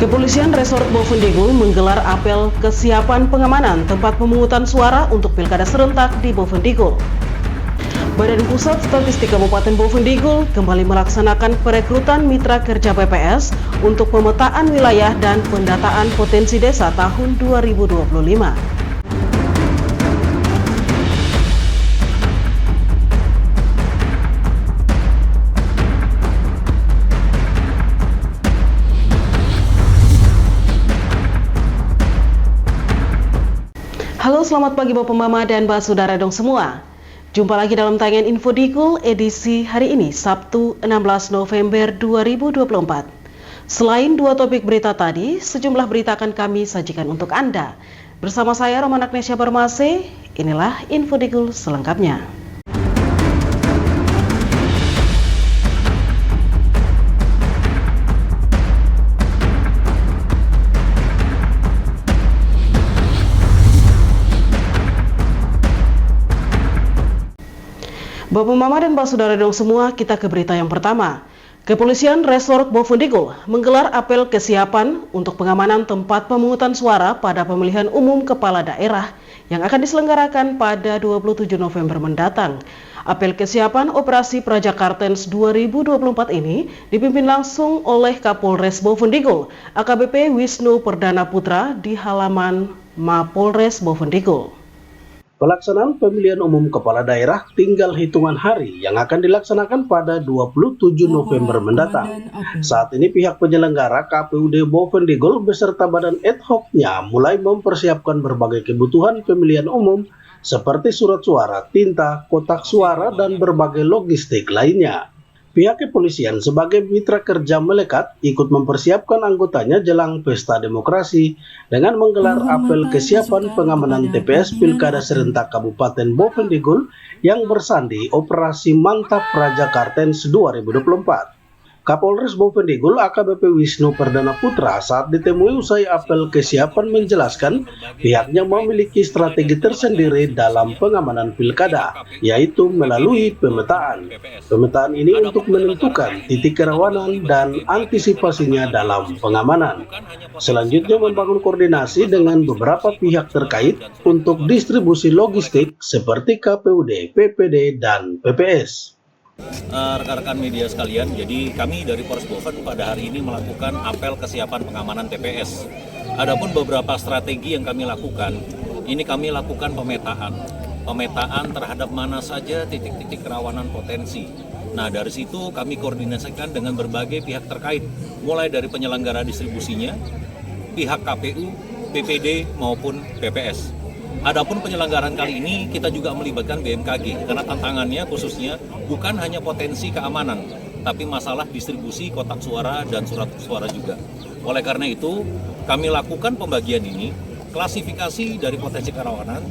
Kepolisian Resort Bovendigul menggelar apel kesiapan pengamanan tempat pemungutan suara untuk Pilkada serentak di Bovendigul. Badan Pusat Statistik Kabupaten Bovendigul kembali melaksanakan perekrutan mitra kerja PPS untuk pemetaan wilayah dan pendataan potensi desa tahun 2025. Halo, selamat pagi Bapak Mama dan Mbak Saudara dong semua. Jumpa lagi dalam tayangan Infodigul edisi hari ini, Sabtu 16 November 2024. Selain dua topik berita tadi, sejumlah berita akan kami sajikan untuk Anda. Bersama saya Roman Agnesia Barmase, inilah Infodigul selengkapnya. Bapak Mama dan Mbak Saudara dong semua, kita ke berita yang pertama. Kepolisian Resort Bovendigul menggelar apel kesiapan untuk pengamanan tempat pemungutan suara pada pemilihan umum kepala daerah yang akan diselenggarakan pada 27 November mendatang. Apel kesiapan Operasi Praja Kartens 2024 ini dipimpin langsung oleh Kapolres Bovendigul, AKBP Wisnu Perdana Putra di halaman Mapolres Bovendigul. Pelaksanaan pemilihan umum kepala daerah tinggal hitungan hari yang akan dilaksanakan pada 27 November mendatang. Saat ini pihak penyelenggara KPUD Bovendigul beserta badan ad hoc-nya mulai mempersiapkan berbagai kebutuhan pemilihan umum seperti surat suara, tinta, kotak suara, dan berbagai logistik lainnya. Pihak kepolisian sebagai mitra kerja melekat ikut mempersiapkan anggotanya jelang pesta demokrasi dengan menggelar apel kesiapan pengamanan TPS Pilkada Serentak Kabupaten Bovendigul yang bersandi Operasi Mantap Praja Kartens 2024. Kapolres Bovendigul AKBP Wisnu Perdana Putra saat ditemui usai apel kesiapan menjelaskan pihaknya memiliki strategi tersendiri dalam pengamanan pilkada, yaitu melalui pemetaan. Pemetaan ini untuk menentukan titik kerawanan dan antisipasinya dalam pengamanan. Selanjutnya membangun koordinasi dengan beberapa pihak terkait untuk distribusi logistik seperti KPUD, PPD, dan PPS. Rekan-rekan media sekalian, jadi kami dari Polres Boven pada hari ini melakukan apel kesiapan pengamanan TPS. Adapun beberapa strategi yang kami lakukan, ini kami lakukan pemetaan terhadap mana saja titik-titik kerawanan potensi. Nah, dari situ kami koordinasikan dengan berbagai pihak terkait, mulai dari penyelenggara distribusinya, pihak KPU, PPD maupun PPS. Adapun penyelenggaraan kali ini kita juga melibatkan BMKG karena tantangannya khususnya bukan hanya potensi keamanan, tapi masalah distribusi kotak suara dan surat suara juga. Oleh karena itu, kami lakukan pembagian ini, klasifikasi dari potensi kerawanan,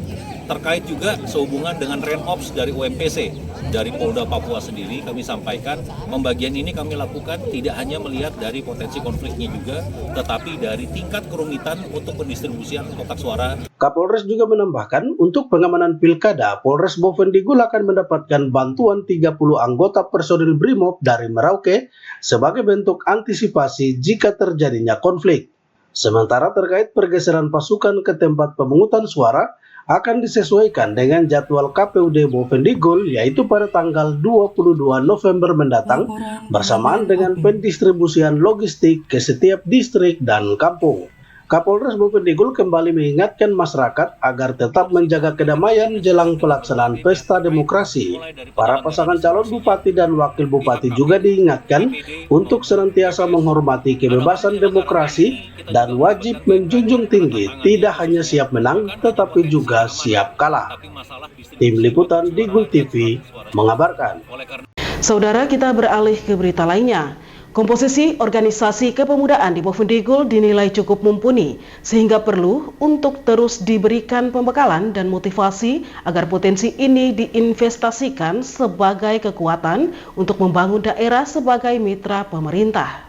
terkait juga sehubungan dengan RENOPS dari UMPC, dari Polda Papua sendiri kami sampaikan, pembagian ini kami lakukan tidak hanya melihat dari potensi konfliknya juga, tetapi dari tingkat kerumitan untuk pendistribusian kotak suara. Kapolres juga menambahkan, untuk pengamanan pilkada, Polres Bovendigul akan mendapatkan bantuan 30 anggota personil BRIMOB dari Merauke sebagai bentuk antisipasi jika terjadinya konflik. Sementara terkait pergeseran pasukan ke tempat pemungutan suara akan disesuaikan dengan jadwal KPUD Bovendigul, yaitu pada tanggal 22 November mendatang bersamaan dengan pendistribusian logistik ke setiap distrik dan kampung. Kapolres Bovendigul kembali mengingatkan masyarakat agar tetap menjaga kedamaian jelang pelaksanaan pesta demokrasi. Para pasangan calon bupati dan wakil bupati juga diingatkan untuk senantiasa menghormati kebebasan demokrasi dan wajib menjunjung tinggi tidak hanya siap menang tetapi juga siap kalah. Tim Liputan Digul TV mengabarkan. Saudara, kita beralih ke berita lainnya. Komposisi organisasi kepemudaan di Bovendigul dinilai cukup mumpuni, sehingga perlu untuk terus diberikan pembekalan dan motivasi agar potensi ini diinvestasikan sebagai kekuatan untuk membangun daerah sebagai mitra pemerintah.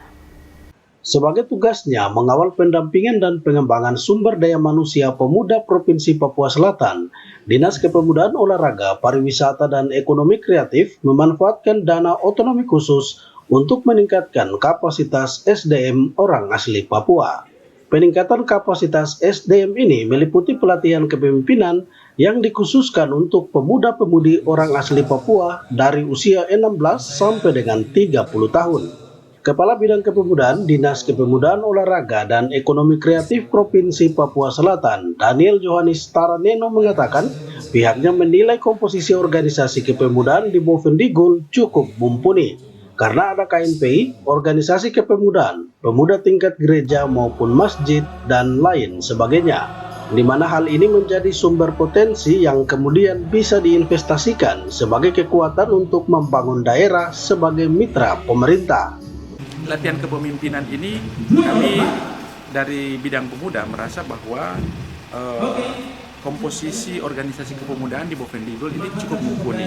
Sebagai tugasnya mengawal pendampingan dan pengembangan sumber daya manusia pemuda Provinsi Papua Selatan, Dinas Kepemudaan Olahraga, Pariwisata dan Ekonomi Kreatif memanfaatkan dana otonomi khusus untuk meningkatkan kapasitas SDM orang asli Papua. Peningkatan kapasitas SDM ini meliputi pelatihan kepemimpinan yang dikhususkan untuk pemuda-pemudi orang asli Papua dari usia 16 sampai dengan 30 tahun. Kepala Bidang Kepemudaan Dinas Kepemudaan Olahraga dan Ekonomi Kreatif Provinsi Papua Selatan, Daniel Johannes Taraneno mengatakan pihaknya menilai komposisi organisasi kepemudaan di Bovendigul cukup mumpuni karena ada KNPI, organisasi kepemudaan, pemuda tingkat gereja maupun masjid, dan lain sebagainya, di mana hal ini menjadi sumber potensi yang kemudian bisa diinvestasikan sebagai kekuatan untuk membangun daerah sebagai mitra pemerintah. Latihan kepemimpinan ini kami dari bidang pemuda merasa bahwa komposisi organisasi kepemudaan di Bovendigul ini cukup mumpuni.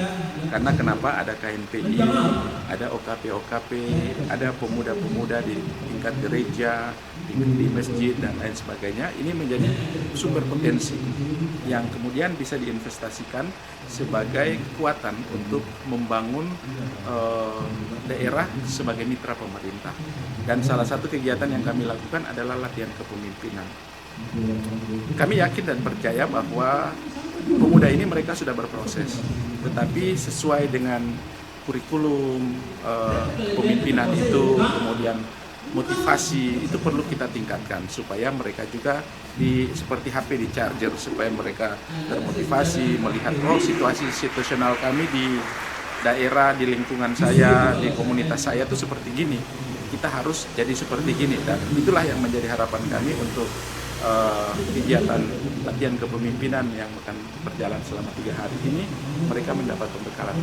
Karena kenapa? Ada KNPI, ada OKP-OKP, ada pemuda-pemuda di tingkat gereja, di masjid, dan lain sebagainya. Ini menjadi sumber potensi yang kemudian bisa diinvestasikan sebagai kekuatan untuk membangun daerah sebagai mitra pemerintah. Dan salah satu kegiatan yang kami lakukan adalah latihan kepemimpinan. Kami yakin dan percaya bahwa pemuda ini mereka sudah berproses, tetapi sesuai dengan kurikulum pemimpinan itu, kemudian motivasi itu perlu kita tingkatkan supaya mereka juga seperti HP di charger, supaya mereka termotivasi melihat situasi situasional kami di daerah, di lingkungan saya, di komunitas saya itu seperti gini. Kita harus jadi seperti gini, dan itulah yang menjadi harapan kami untuk kegiatan latihan kepemimpinan yang akan berjalan selama 3 hari ini. Mereka mendapat pembekalan.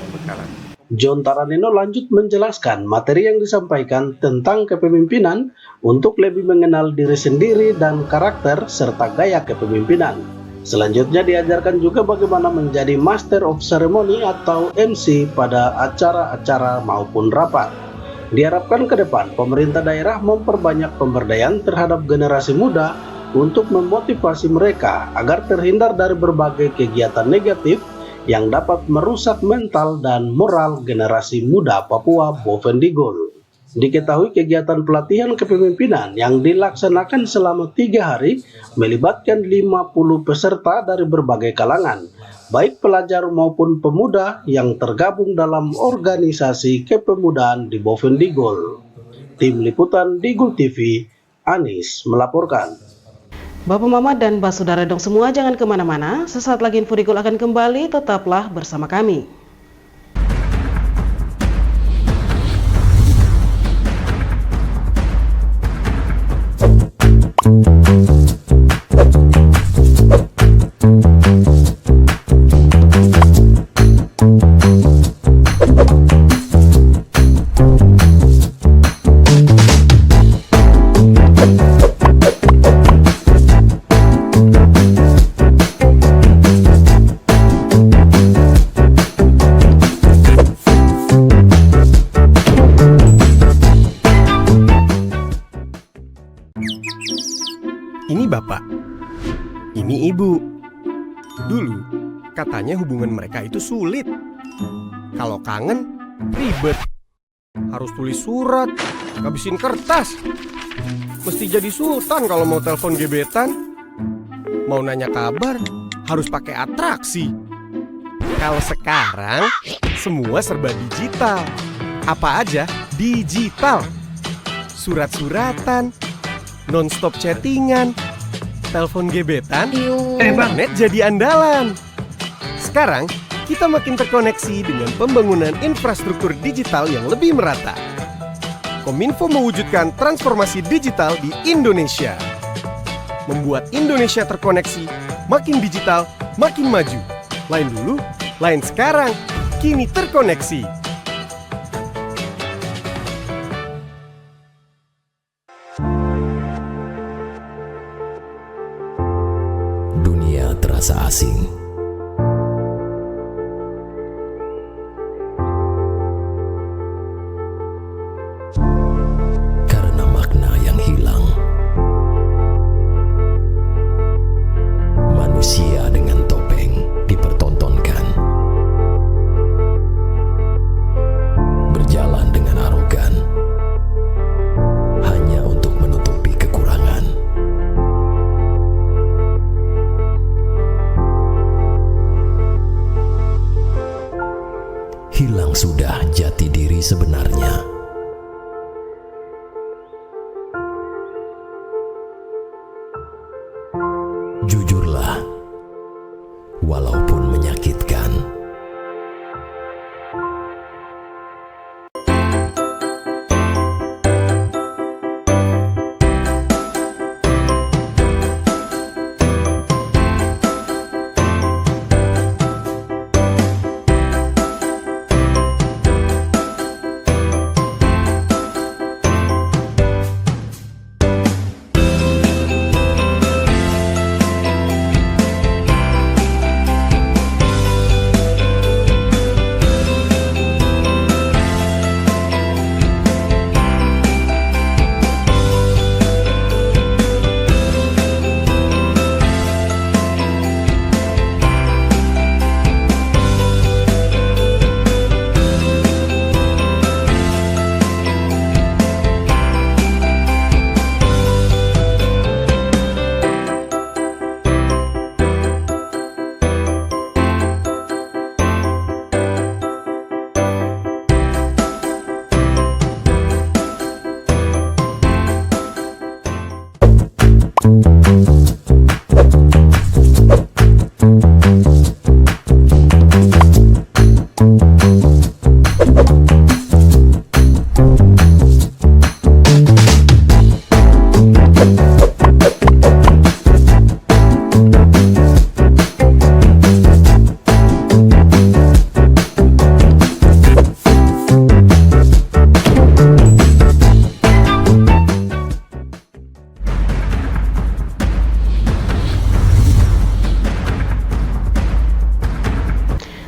John Taraneno lanjut menjelaskan materi yang disampaikan tentang kepemimpinan untuk lebih mengenal diri sendiri dan karakter serta gaya kepemimpinan. Selanjutnya diajarkan juga bagaimana menjadi Master of Ceremony atau MC pada acara-acara maupun rapat. Diharapkan ke depan pemerintah daerah memperbanyak pemberdayaan terhadap generasi muda untuk memotivasi mereka agar terhindar dari berbagai kegiatan negatif yang dapat merusak mental dan moral generasi muda Papua Bovendigul. Diketahui kegiatan pelatihan kepemimpinan yang dilaksanakan selama 3 hari melibatkan 50 peserta dari berbagai kalangan, baik pelajar maupun pemuda yang tergabung dalam organisasi kepemudaan di Bovendigul. Tim Liputan Digul TV, Anis melaporkan. Bapak Mama dan Mbak Saudara dong semua jangan kemana-mana, sesaat lagi Info Digul akan kembali, tetaplah bersama kami. Ini bapak, ini ibu. Dulu katanya hubungan mereka itu sulit. Kalau kangen, ribet. Harus tulis surat, ngabisin kertas. Mesti jadi sultan kalau mau telepon gebetan. Mau nanya kabar, harus pakai atraksi. Kalau sekarang, semua serba digital. Apa aja digital. Surat-suratan, non-stop chattingan, telepon gebetan, internet jadi andalan. Sekarang, kita makin terkoneksi dengan pembangunan infrastruktur digital yang lebih merata. Kominfo mewujudkan transformasi digital di Indonesia. Membuat Indonesia terkoneksi, makin digital, makin maju. Lain dulu, lain sekarang, kini terkoneksi. Dunia terasa asing. Karena makna yang hilang. Manusia dengan topeng dipertontonkan. Berjalan dengan arogan. hilang sudah jati diri sebenarnya. Jujurlah, walaupun menyakitkan.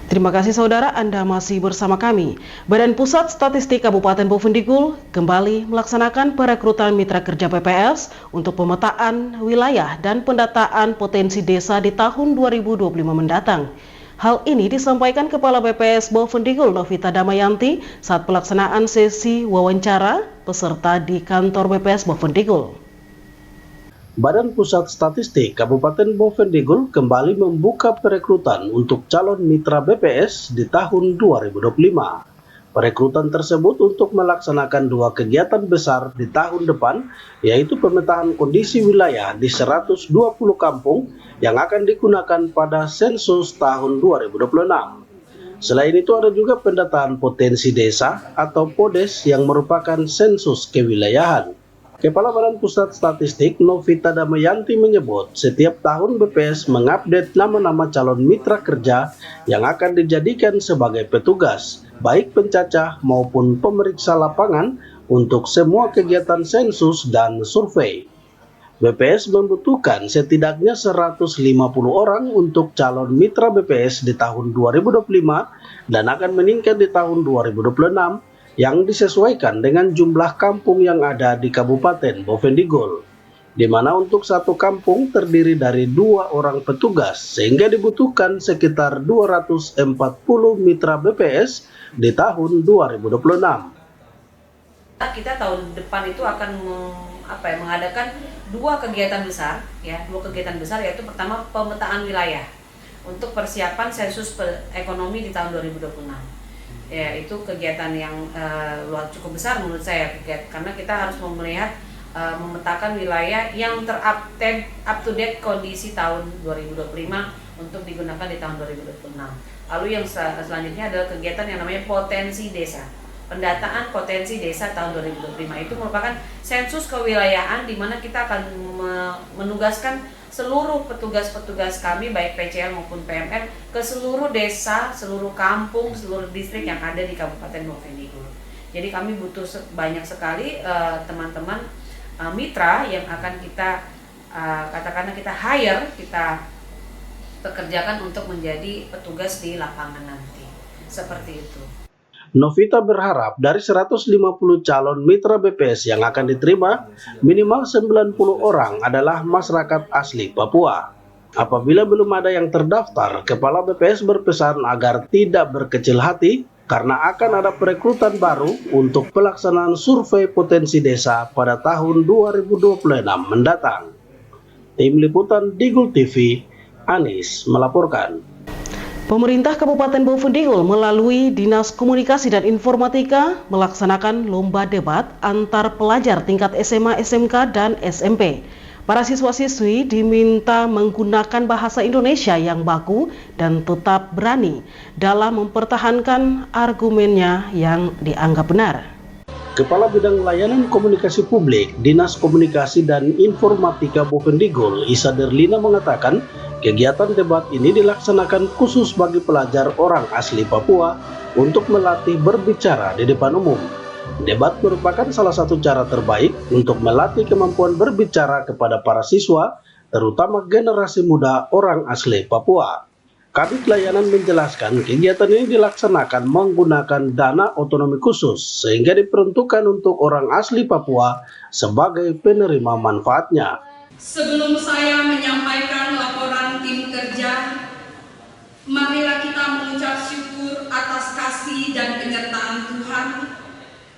Terima kasih saudara, Anda masih bersama kami. Badan Pusat Statistik Kabupaten Bovendigul kembali melaksanakan perekrutan mitra kerja PPS untuk pemetaan wilayah dan pendataan potensi desa di tahun 2025 mendatang. Hal ini disampaikan Kepala BPS Bovendigul Novita Damayanti saat pelaksanaan sesi wawancara peserta di kantor BPS Bovendigul. Badan Pusat Statistik Kabupaten Bovendigul kembali membuka perekrutan untuk calon mitra BPS di tahun 2025. Perekrutan tersebut untuk melaksanakan dua kegiatan besar di tahun depan, yaitu pemetaan kondisi wilayah di 120 kampung yang akan digunakan pada sensus tahun 2026. Selain itu ada juga pendataan potensi desa atau PODES yang merupakan sensus kewilayahan. Kepala Badan Pusat Statistik Novita Damayanti menyebut setiap tahun BPS mengupdate nama-nama calon mitra kerja yang akan dijadikan sebagai petugas, baik pencacah maupun pemeriksa lapangan untuk semua kegiatan sensus dan survei. BPS membutuhkan setidaknya 150 orang untuk calon mitra BPS di tahun 2025 dan akan meningkat di tahun 2026 yang disesuaikan dengan jumlah kampung yang ada di Kabupaten Bovendigul, di mana untuk satu kampung terdiri dari 2 orang petugas, sehingga dibutuhkan sekitar 240 mitra BPS di tahun 2026. Kita tahun depan itu akan mengadakan dua kegiatan besar, yaitu pertama pemetaan wilayah untuk persiapan sensus ekonomi di tahun 2026. Ya, itu kegiatan yang cukup besar menurut saya, karena kita harus melihat memetakan wilayah yang up to date kondisi tahun 2025 untuk digunakan di tahun 2026. Lalu yang selanjutnya adalah kegiatan yang namanya potensi desa. Pendataan potensi desa tahun 2025 itu merupakan sensus kewilayahan di mana kita akan menugaskan seluruh petugas-petugas kami baik PCL maupun PMR ke seluruh desa, seluruh kampung, seluruh distrik yang ada di Kabupaten Bovendigul. Jadi kami butuh banyak sekali teman-teman mitra yang akan kita katakanlah kita hire, kita pekerjakan untuk menjadi petugas di lapangan nanti. Seperti itu. Novita berharap dari 150 calon mitra BPS yang akan diterima, minimal 90 orang adalah masyarakat asli Papua. Apabila belum ada yang terdaftar, Kepala BPS berpesan agar tidak berkecil hati karena akan ada perekrutan baru untuk pelaksanaan survei potensi desa pada tahun 2026 mendatang. Tim Liputan Digul TV, Anis melaporkan. Pemerintah Kabupaten Bovendigul melalui Dinas Komunikasi dan Informatika melaksanakan lomba debat antar pelajar tingkat SMA, SMK, dan SMP. Para siswa-siswi diminta menggunakan bahasa Indonesia yang baku dan tetap berani dalam mempertahankan argumennya yang dianggap benar. Kepala Bidang Layanan Komunikasi Publik, Dinas Komunikasi dan Informatika Bovendigul, Isa Derlina mengatakan, kegiatan debat ini dilaksanakan khusus bagi pelajar orang asli Papua untuk melatih berbicara di depan umum. Debat merupakan salah satu cara terbaik untuk melatih kemampuan berbicara kepada para siswa, terutama generasi muda orang asli Papua. Kabid Layanan menjelaskan kegiatan ini dilaksanakan menggunakan dana otonomi khusus sehingga diperuntukkan untuk orang asli Papua sebagai penerima manfaatnya. Sebelum saya menyampaikan laporan tim kerja, marilah kita mengucap syukur atas kasih dan penyertaan Tuhan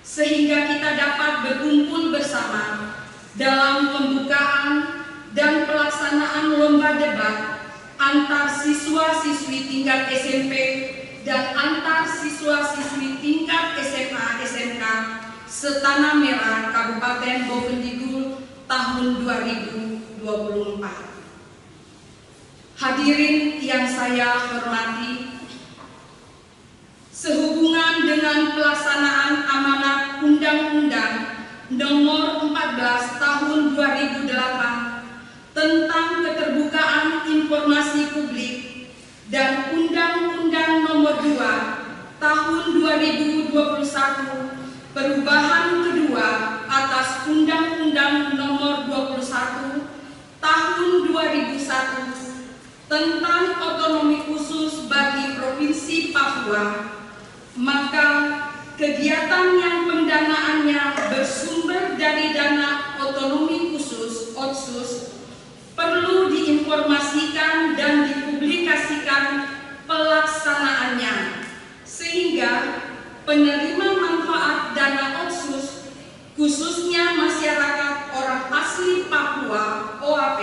sehingga kita dapat berkumpul bersama dalam pembukaan dan pelaksanaan lomba debat antar siswa-siswi tingkat SMP dan antar siswa-siswi tingkat SMA SMK Setanah Merah Kabupaten Bovendigul tahun 2024. Hadirin yang saya hormati, sehubungan dengan pelaksanaan amanat Undang-Undang Nomor 14 Tahun 2008 tentang keterbukaan informasi publik dan Undang-Undang Nomor 2 Tahun 2021 perubahan kedua atas Undang-Undang Nomor 21 Tahun 2001 tentang otonomi khusus bagi Provinsi Papua, maka kegiatan yang pendanaannya bersumber dari dana otonomi khusus (OTSUS) perlu diinformasikan dan dipublikasikan pelaksanaannya, sehingga penerima manfaat dana OTSUS, khususnya masyarakat orang asli Papua (OAP)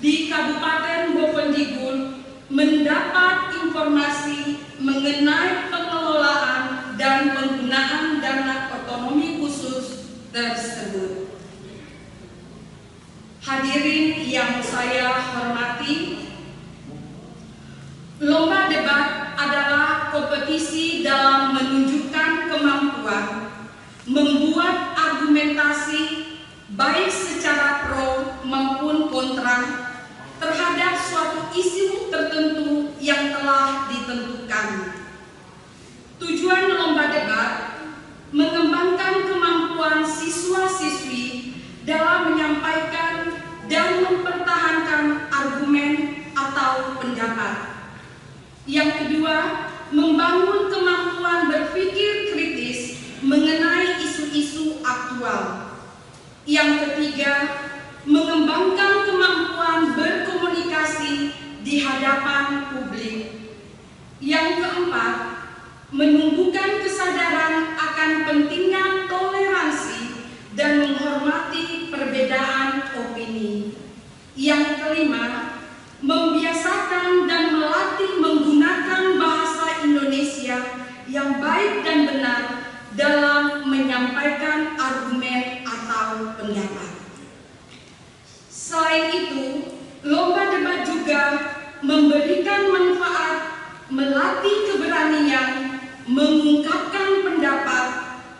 di Kabupaten Bovendigul mendapat informasi mengenai pengelolaan dan penggunaan dana otonomi khusus tersebut. Hadirin yang saya hormati, lomba debat adalah kompetisi dalam menunjukkan kemampuan membuat argumentasi baik secara pro maupun kontra terhadap suatu isu tertentu yang telah ditentukan. Tujuan lomba debat mengembangkan kemampuan siswa-siswi dalam menyampaikan dan mempertahankan argumen atau pendapat. Yang kedua, membangun kemampuan berpikir kritis mengenai isu-isu aktual. Yang ketiga, mengembangkan kemampuan berkomunikasi di hadapan publik. Yang keempat, menumbuhkan kesadaran akan pentingnya toleransi dan menghormati perbedaan opini. Yang kelima, membiasakan dan melatih menggunakan bahasa Indonesia yang baik dan benar dalam menyampaikan argumen atau pendapat. Selain itu, lomba debat juga memberikan manfaat melatih keberanian, mengungkapkan pendapat,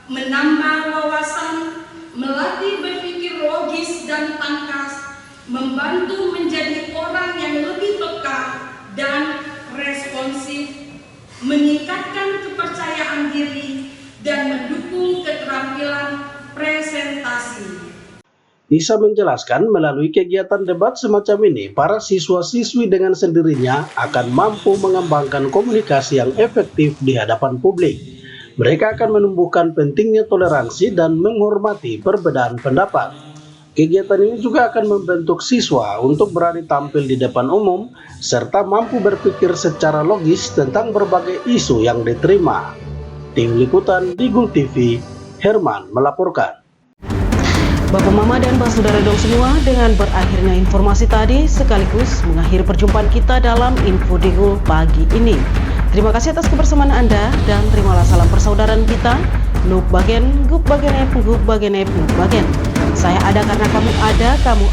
menambah wawasan, melatih berpikir logis dan tangkas, membantu menjadi orang yang lebih peka dan responsif, meningkatkan kepercayaan diri, dan mendukung keterampilan presentasi. Isa menjelaskan melalui kegiatan debat semacam ini, para siswa-siswi dengan sendirinya akan mampu mengembangkan komunikasi yang efektif di hadapan publik. Mereka akan menumbuhkan pentingnya toleransi dan menghormati perbedaan pendapat. Kegiatan ini juga akan membentuk siswa untuk berani tampil di depan umum, serta mampu berpikir secara logis tentang berbagai isu yang diterima. Tim Liputan Digul TV, Herman melaporkan. Bapak Mama dan Pak Saudara dong semua, dengan berakhirnya informasi tadi sekaligus mengakhiri perjumpaan kita dalam Info Digul pagi ini. Terima kasih atas kebersamaan Anda dan terimalah salam persaudaraan kita. Nuk bagen, gup bagen, gup bagen, nuk bagen. Saya ada karena kamu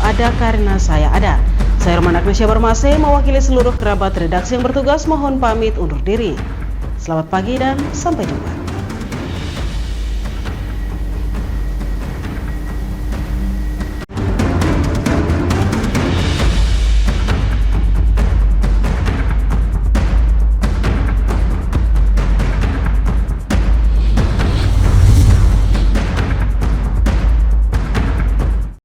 ada karena saya ada. Saya Roman Agnesia Barmase mewakili seluruh kerabat redaksi yang bertugas mohon pamit undur diri. Selamat pagi dan sampai jumpa.